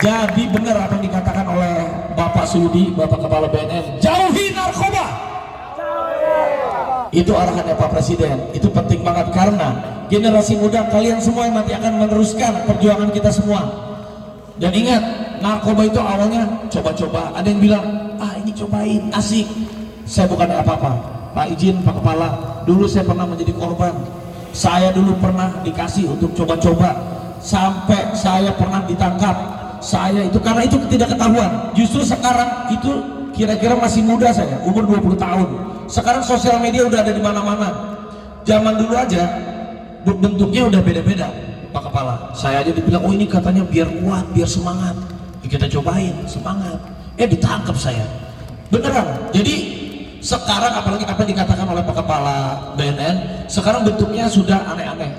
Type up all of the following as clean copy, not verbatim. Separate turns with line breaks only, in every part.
Jadi benar apa yang dikatakan oleh Bapak Suyudi, Bapak Kepala BNN, jauhi narkoba. Itu arahannya Pak Presiden. Itu penting banget karena generasi muda kalian semua yang nanti akan meneruskan perjuangan kita semua. Dan ingat, narkoba itu awalnya coba-coba. Ada yang bilang, ah ini cobain, asik. Saya bukan apa-apa. Pak izin Pak Kepala, dulu saya pernah menjadi korban. Saya dulu pernah dikasih untuk coba-coba. Sampai saya pernah ditangkap. Saya itu karena itu ketidaktahuan. Justru sekarang itu kira-kira masih muda saya, umur 20 tahun. Sekarang sosial media udah ada di mana-mana. Zaman dulu aja bentuknya udah beda-beda. Pak Kepala, saya aja dibilang, oh ini katanya biar kuat, biar semangat. Ya, kita cobain, semangat. Ditangkap saya. Beneran. Jadi sekarang apalagi apa yang dikatakan oleh Pak Kepala BNN, sekarang bentuknya sudah aneh-aneh.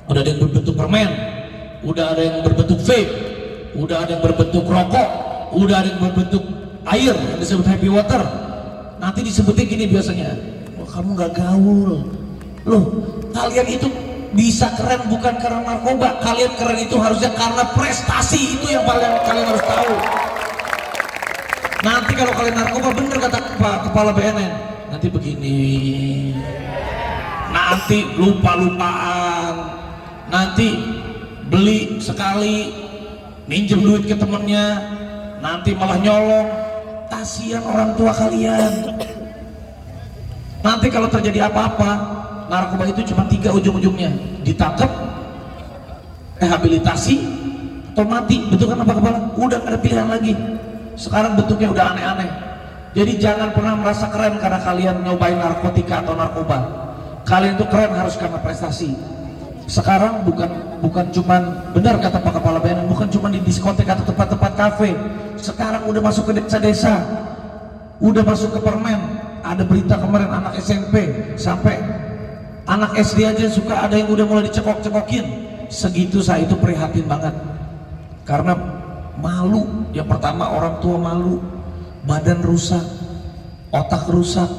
Udah ada yang berbentuk permen, udah ada yang berbentuk vape, udah ada yang berbentuk rokok, udah ada yang berbentuk air yang disebut happy water. Nanti disebutnya gini biasanya, wah kamu nggak gaul. Loh, kalian itu bisa keren bukan karena narkoba, kalian keren itu harusnya karena prestasi. Itu yang kalian harus tahu. Nanti kalau kalian narkoba, bener kata Pak Kepala BNN, nanti begini, nanti lupa-lupaan, nanti beli sekali, minjem duit ke temennya, nanti malah nyolong. Kasihan orang tua kalian. Nanti kalau terjadi apa-apa, narkoba itu cuma 3 ujung-ujungnya, ditangkap, rehabilitasi, atau mati. Betul kan Pak Kepala? Udah gak ada pilihan lagi. Sekarang bentuknya udah aneh-aneh. Jadi jangan pernah merasa keren karena kalian nyobain narkotika atau narkoba. Kalian itu keren harus karena prestasi. Sekarang bukan cuman, benar kata Pak Kepala BNN, bukan cuma di diskotek atau tempat-tempat kafe. Sekarang udah masuk ke desa-desa, udah masuk ke permen. Ada berita kemarin anak SMP sampai anak SD aja suka ada yang udah mulai dicekok-cekokin. Segitu saya itu prihatin banget. Karena malu, yang pertama orang tua malu, badan rusak, otak rusak,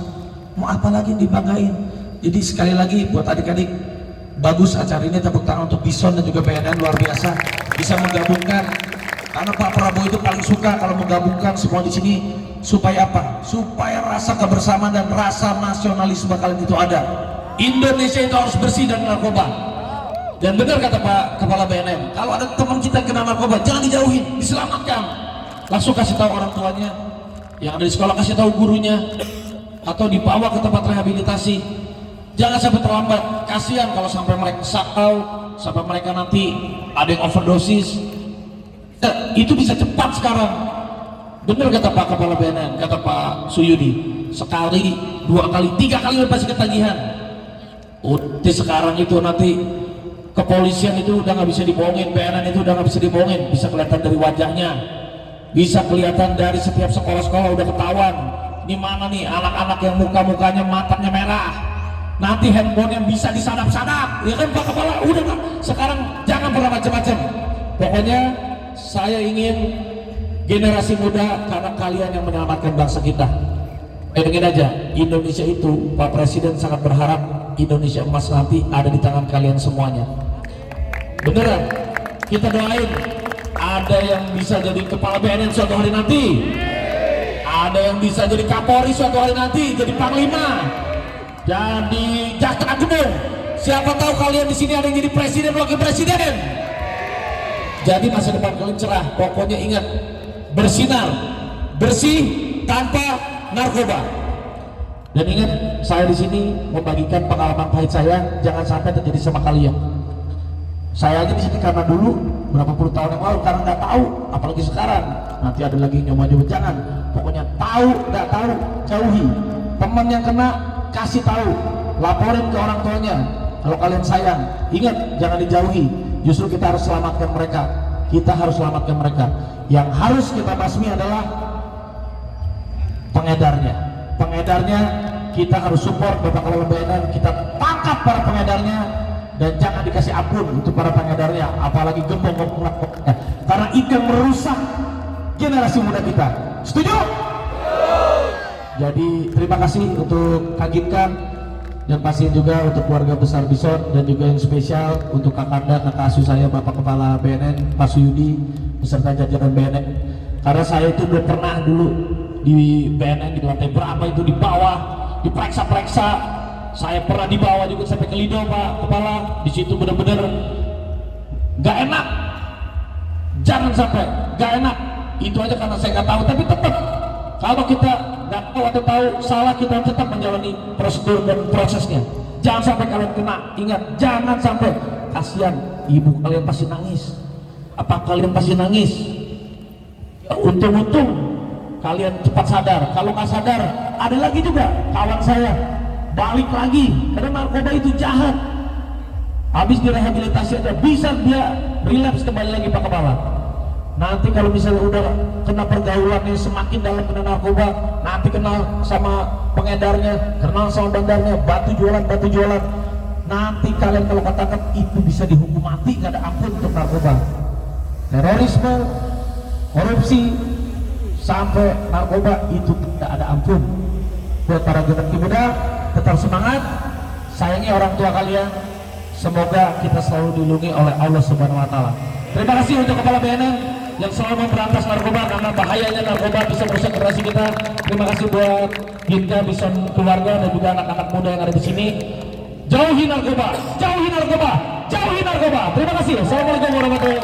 mau apa lagi yang dibanggain. Jadi sekali lagi buat adik-adik, bagus acara ini, tepuk tangan untuk Bison dan juga BNN, luar biasa bisa menggabungkan. Karena Pak Prabowo itu paling suka kalau menggabungkan semua di sini. Supaya apa? Supaya rasa kebersamaan dan rasa nasionalisme kalian itu ada. Indonesia itu harus bersih dari narkoba. Dan benar kata Pak Kepala BNN, kalau ada teman kita kena narkoba, jangan dijauhin, diselamatkan. Langsung kasih tahu orang tuanya, yang ada di sekolah kasih tahu gurunya, atau dibawa ke tempat rehabilitasi. Jangan sampai terlambat. Kasihan kalau sampai mereka sakau, sampai mereka nanti ada yang overdosis. Itu bisa cepat sekarang. Benar kata Pak Kepala BNN, kata Pak Suyudi, sekali, 2 kali, 3 kali pasti ketagihan. Udah sekarang itu nanti kepolisian itu udah nggak bisa dibohongin, BNN itu udah nggak bisa dibohongin, bisa kelihatan dari wajahnya, bisa kelihatan dari setiap sekolah-sekolah udah ketahuan. Ini mana nih anak-anak yang muka-mukanya matanya merah, nanti handphone yang bisa disadap-sadap, ya kan Pak Kepala? Udah Pak, sekarang jangan pernah macam-macam. Pokoknya saya ingin generasi muda, karena kalian yang menyelamatkan bangsa kita. Bayangin aja, Indonesia itu Pak Presiden sangat berharap Indonesia emas nanti ada di tangan kalian semuanya. Beneran, kita doain ada yang bisa jadi kepala BNN suatu hari nanti, ada yang bisa jadi Kapolri suatu hari nanti, jadi Panglima, jadi Jaksa Agung. Siapa tahu kalian di sini ada yang jadi presiden, wakil presiden. Jadi masa depan kalian cerah. Pokoknya ingat, bersinar, bersih tanpa narkoba. Dan ingat, saya di sini membagikan pengalaman pahit saya, jangan sampai terjadi sama kalian. Saya aja di sini karena dulu berapa puluh tahun yang lalu, karena nggak tahu, apalagi sekarang. Nanti ada lagi nyoba-nyoba, jangan. Pokoknya tahu, nggak tahu, jauhi. Teman yang kena, kasih tahu, laporin ke orang tuanya. Kalau kalian sayang, ingat jangan dijauhi. Justru kita harus selamatkan mereka. Kita harus selamatkan mereka. Yang harus kita basmi adalah pengedarnya. Pengedarnya kita harus support Bapak Kepala BNN. Kita tangkap para pengedarnya dan jangan dikasih ampun untuk para pengedarnya, apalagi gembong-gembong narkobanya. Karena itu yang merusak generasi muda kita. Setuju? Jadi terima kasih untuk Kak Ginkan dan pasti juga untuk keluarga besar Bison, dan juga yang spesial untuk Kakanda, kakak asuh saya, Bapak Kepala BNN, Pak Suyudi, beserta jajaran BNN. Karena saya itu belum pernah dulu di BNN di lantai berapa itu di bawah, diperiksa-periksa. Saya pernah di bawah juga sampai ke Lido, Pak Kepala. Di situ benar-benar gak enak. Jangan sampai gak enak. Itu aja karena saya nggak tahu, tapi tetap kalau kita nggak tahu atau tahu salah, kita harus tetap menjalani prosedur dan prosesnya. Jangan sampai kalian kena. Ingat, jangan sampai. Kasihan ibu kalian pasti nangis. Apa kalian pasti nangis? Ya, untung-untung kalian cepat sadar. Kalau nggak sadar, ada lagi juga kawan saya balik lagi karena narkoba itu jahat. Habis direhabilitasi aja bisa dia relapse kembali lagi, Pak Kepala. Nanti kalau misalnya udah kena pergaulannya semakin dalam, kena narkoba, nanti kenal sama pengedarnya, kenal sama bandarnya, batu jualan. Nanti kalian kalau katakan itu bisa dihukum mati, nggak ada ampun untuk narkoba. Terorisme, korupsi, sampai narkoba itu tidak ada ampun. Buat para generasi muda, tetap semangat, sayangi orang tua kalian. Semoga kita selalu dilindungi oleh Allah Subhanahu Wa Taala. Terima kasih untuk Kepala BNN yang selalu memberantas narkoba, karena bahayanya narkoba bisa merusak generasi kita. Terima kasih buat Ginda, Bison keluarga, dan juga anak-anak muda yang ada di sini. Jauhi narkoba, jauhi narkoba, jauhi narkoba. Terima kasih. Assalamualaikum warahmatullahi wabarakatuh.